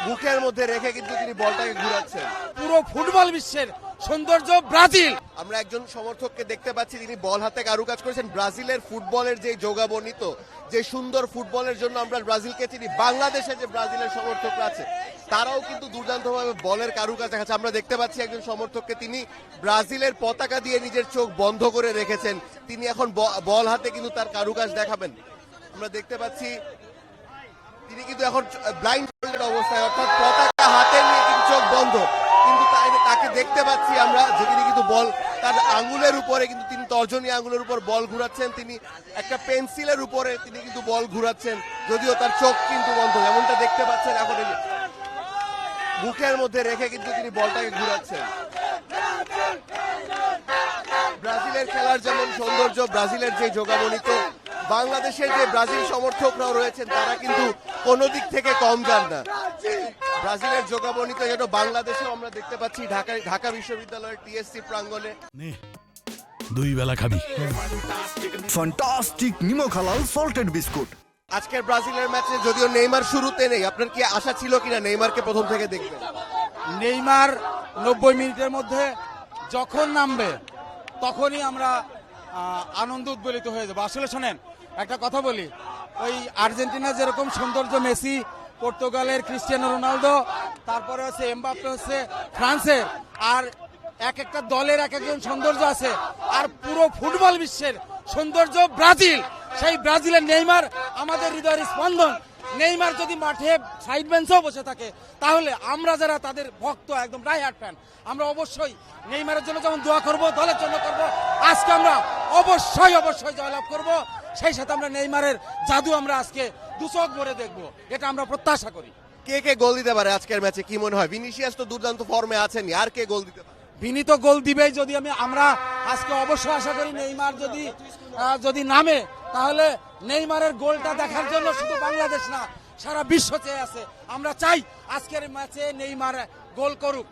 বুকের মধ্যে রেখে কিন্তু তিনি বলটাকে ঘুরাচ্ছেন। পুরো ফুটবল বিশ্বের সৌন্দর্য ব্রাজিল। আমরা একজন সমর্থককে দেখতে পাচ্ছি তিনি বল হাতে কারুকাজ করেছেন। ব্রাজিলের ফুটবলের যে যোগাবর্ণিত যে সুন্দর ফুটবলের জন্য আমরা ব্রাজিলকে চিনি, বাংলাদেশে যে ব্রাজিলের সমর্থকরা আছে তারাও কিন্তু দুর্দান্তভাবে বলের কারুকাজ দেখাচ্ছে। আমরা দেখতে পাচ্ছি একজন সমর্থককে তিনি ব্রাজিলের পতাকা দিয়ে নিজের চোখ বন্ধ করে রেখেছেন। তিনি এখন বল হাতে কিন্তু তার কারুকাজ দেখাবেন। আমরা দেখতে পাচ্ছি তিনি কিন্তু এখন ব্লাইন্ড অবস্থায়, অর্থাৎ পতাকা হাতে নিয়ে কিন্তু চোখ বন্ধ, কিন্তু তাকে দেখতে পাচ্ছি আমরা যে তিনি কিন্তু বল তার আঙ্গুলের উপরে কিন্তু তিনি তর্জনী আঙ্গুলের উপর বল ঘুরাচ্ছেন। তিনি একটা পেন্সিলের উপরে তিনি কিন্তু বল ঘুরাচ্ছেন, যদিও তার চোখ কিন্তু বন্ধ, যেমনটা দেখতে পাচ্ছেন। এখন বুকের মধ্যে রেখে কিন্তু তিনি বলটাকে ঘুরাচ্ছেন। ব্রাজিলের খেলার যেমন সৌন্দর্য, ব্রাজিলের যে যোগাবনিত, বাংলাদেশের যে ব্রাজিল সমর্থকরাও রয়েছেন তারা কিন্তু কোনো দিক থেকে কম যান না। ব্রাজিলের যোগাবনিত যেন বাংলাদেশেও আমরা দেখতে পাচ্ছি ঢাকা বিশ্ববিদ্যালয়ের টিএসসি প্রাঙ্গণে। দুই বেলা খাবি ফ্যান্টাস্টিক নিমো খালাল সল্টেড বিস্কুট। আজকের ব্রাজিলের ম্যাচে যদিও নেইমার শুরুতে নেই, আপনার কি আশা ছিল কিনা নেইমারকে প্রথম থেকে দেখবেন? নেইমার 90 মিনিটের মধ্যে যখন নামবে তখনই আমরা আনন্দ উদ্বেলিত হয়ে যাবো। আসলে শোনেন, একটা কথা বলি, ওই আর্জেন্টিনা যেরকম সৌন্দর্য, মেসি, পর্তুগালের ক্রিস্টিয়ানো রোনালদো, তারপরে হচ্ছে এমবাপ্পে হচ্ছে ফ্রান্সের, আর এক একটা দলের এক একজন সৌন্দর্য আছে, আর পুরো ফুটবল বিশ্বের সৌন্দর্য ব্রাজিল। সেই ব্রাজিলের নেইমার আমাদের হৃদয়ের স্পন্দন। নেইমার যদি মাঠে সাইড বেঞ্চেও বসে থাকে তাহলে আমরা যারা তাদের ভক্ত, একদম ডাই-হার্ট ফ্যান, আমরা অবশ্যই নেইমারের জন্য যেমন দোয়া করব, দলের জন্য করব, আজকে আমরা অবশ্যই জয়লাভ করব। সেই সাথে আমরা নেইমারের জাদু আমরা আজকে দুচোখ ভরে দেখব, এটা আমরা প্রত্যাশা করি। কে কে গোল দিতে পারে আজকের ম্যাচে, কি মনে হয়? ভিনিসিয়াস তো দুর্দান্ত ফর্মে আছেন, আর কে গোল দিতে পারে? ভিনি তো গোল দিবেই। যদি আমরা আজকে অবশ্যই আশা করি নেইমার যদি নামে, তাহলে নেইমারের গোলটা দেখার জন্য শুধু বাংলাদেশ না, সারা বিশ্ব চেয়ে আছে। আমরা চাই আজকের ম্যাচে নেইমার গোল করুক।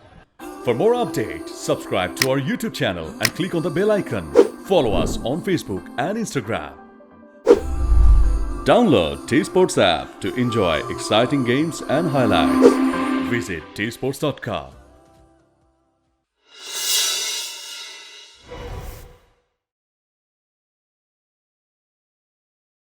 For more updates, subscribe to our YouTube channel and click on the bell icon. Follow us on Facebook and Instagram. Download T-Sports app to enjoy exciting games and highlights. Visit tsports.com.